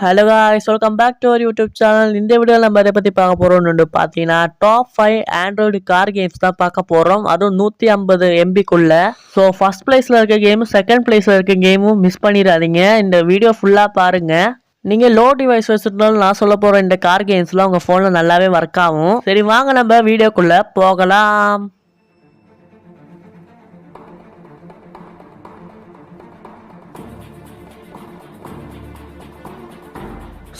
Hello guys, welcome back to our YouTube channel. இந்த வீடியோல நம்ம எதை பத்தி பார்க்க போறோம்னு பார்த்தீங்கன்னா டாப் 5 ஆண்ட்ராய்டு கார் கேம்ஸ் தான் பார்க்க போறோம். அதுவும் 150 MB குள்ள. ஸோ ஃபர்ஸ்ட் பிளேஸ்ல இருக்க கேமும் செகண்ட் பிளேஸ்ல இருக்க கேமும் மிஸ் பண்ணிடாதீங்க. இந்த வீடியோ ஃபுல்லா பாருங்க. நீங்க லோ டிவைஸ் வச்சிருந்தாலும் நான் சொல்ல போற இந்த கார் கேம்ஸ்லாம் உங்க போன்ல நல்லாவே ஒர்க் ஆகும். சரி வாங்க நம்ம வீடியோக்குள்ள போகலாம்.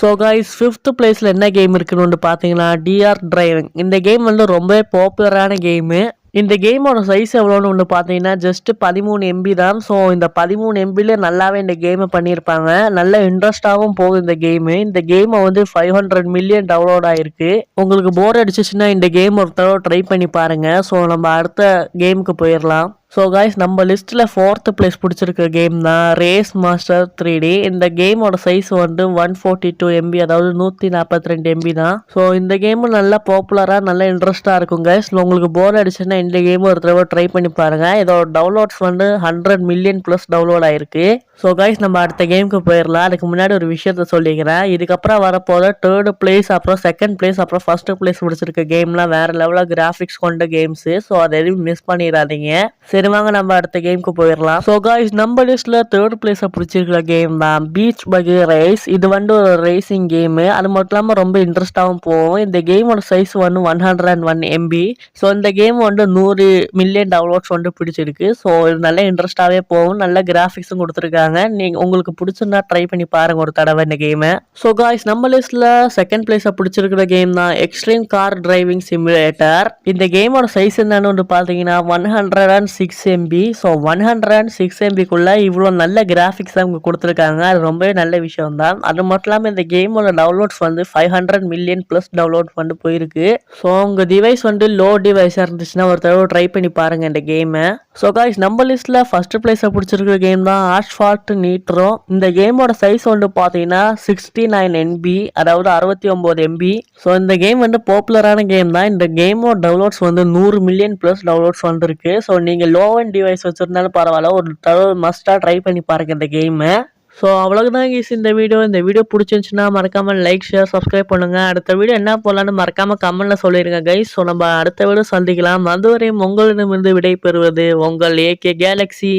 ஸோ கைஸ் ஃபிஃப்த் பிளேஸில் என்ன கேம் இருக்குன்னு பார்த்தீங்கன்னா டிஆர் டிரைவிங். இந்த கேம் வந்து ரொம்ப பாப்புலரான கேமு. இந்த கேமோட சைஸ் எவ்வளோன்னு ஒன்று பார்த்தீங்கன்னா ஜஸ்ட் 13 MB தான். ஸோ இந்த 13 MBல நல்லாவே இந்த கேமை பண்ணியிருப்பாங்க. நல்ல இன்ட்ரெஸ்டாகவும் போகுது இந்த கேமு. இந்த கேமை வந்து 500 மில்லியன் டவுன்லோட் ஆயிருக்கு. உங்களுக்கு போர் அடிச்சிச்சுன்னா இந்த கேம் ஒரு தடவை ட்ரை பண்ணி பாருங்க. ஸோ நம்ம அடுத்த கேமுக்கு போயிடலாம். ஸோ காய்ஸ் நம்ம லிஸ்ட்டில் 4th பிளேஸ் பிடிச்சிருக்க கேம் தான் ரேஸ் மாஸ்டர் 3D. இந்த கேமோட சைஸ் வந்து 142 MB, அதாவது 142 MB தான். ஸோ இந்த கேமு நல்லா பாப்புலராக நல்ல இன்ட்ரெஸ்டாக இருக்கும் கைஸ். உங்களுக்கு போர் அடிச்சுன்னா இந்த கேம் ஒரு தடவை ட்ரை பண்ணி பாருங்க. இதோட டவுன்லோட்ஸ் வந்து 100 மில்லியன் ப்ளஸ் டவுன்லோட் ஆயிருக்கு. ஸோ கைஸ் நம்ம அடுத்த கேமுக்கு போயிடலாம். அதுக்கு முன்னாடி ஒரு விஷயத்த சொல்லிக்கிறேன். இதுக்கப்புறம் வரப்போத 3rd பிளேஸ், அப்புறம் 2nd பிளேஸ், அப்புறம் 1st பிளேஸ் பிடிச்சிருக்க கேம்லாம் வேற லெவலில் கிராஃபிக்ஸ் கொண்ட கேம்ஸு. ஸோ அதை எதுவும் மிஸ் பண்ணிடாதீங்க. சரி வாங்க நம்ம அடுத்த கேமுக்கு போயிடலாம். ஸோ கைஸ் நம்ம லிஸ்ட்ல 3rd பிளேஸை பிடிச்சிருக்கிற கேம் தான் பீச் பகி ரேஸ். இது வந்து ஒரு ரேசிங் கேமு. அது மட்டும் இல்லாமல் ரொம்ப இன்ட்ரெஸ்டாகவும் போகும். இந்த கேமோட சைஸ் வந்து 101 MB. ஸோ இந்த கேம் வந்து 100 மில்லியன் டவுன்லோட்ஸ் வந்து பிடிச்சிருக்கு. ஸோ இது நல்ல இன்ட்ரெஸ்டாகவே போகும். நல்ல கிராஃபிக்ஸும் கொடுத்துருக்காங்க. நீங்க உங்களுக்கு பிடிச்சிருந்தா ட்ரை பண்ணி பாருங்க ஒரு தடவை இந்த கேமை. ஸோ காய்ஸ் நம்ம லிஸ்ட்ல 2nd பிளேஸை பிடிச்சிருக்கிற கேம் தான் எக்ஸ்ட்ரீம் கார் டிரைவிங் சிமுலேட்டர். இந்த கேமோட சைஸ் என்னன்னு வந்து பார்த்தீங்கன்னா 106 MB. ஸோ 106 MBக்குள்ள இவ்வளோ நல்ல கிராஃபிக்ஸ் அவங்க கொடுத்துருக்காங்க. அது ரொம்பவே நல்ல விஷயம் தான். அது மட்டும் இல்லாமல் இந்த கேமோட டவுன்லோட்ஸ் வந்து 500 மில்லியன் ப்ளஸ் டவுன்லோட் வந்து போயிருக்கு. ஸோ உங்கள் டிவைஸ் வந்து லோ டிவைஸாக இருந்துச்சுன்னா ஒரு தடவை ட்ரை பண்ணி பாருங்க இந்த கேமை. ஸோ காய்ஸ் நம்ம லிஸ்ட்ல 1st பிளேஸை பிடிச்சிருக்கிற கேம் தான் ஆஸ்பால்ட் நீட்ரோ. இந்த கேமோட சைஸ் வந்து பார்த்தீங்கன்னா 69 MB, அதாவது 69 MB. ஸோ இந்த கேம் வந்து பாப்புலரான கேம் தான். இந்த கேமோட டவுன்லோட்ஸ் வந்து 100 மில்லியன் ப்ளஸ் டவுன்லோட்ஸ் வந்துருக்கு. ஸோ நீங்கள் லோ அண்ட் டிவைஸ் வச்சிருந்தாலும் பரவாயில்ல, ஒரு தடவை மஸ்ட்டாக ட்ரை பண்ணி பாருங்க இந்த கேமை. ஸோ அவ்வளோதான் கைஸ் இந்த வீடியோ பிடிச்சிருந்துச்சுன்னா மறக்காமல் லைக், ஷேர், சப்ஸ்கிரைப் பண்ணுங்க. அடுத்த வீடியோ என்ன போடலான்னு மறக்காம கமெண்ட்ல சொல்லிடுங்க கைஸ். ஸோ நம்ம அடுத்த வீடியோ சந்திக்கலாம். அதுவரையும் உங்களிடமிருந்து விடை பெறுவது உங்கள் AK Galaxy.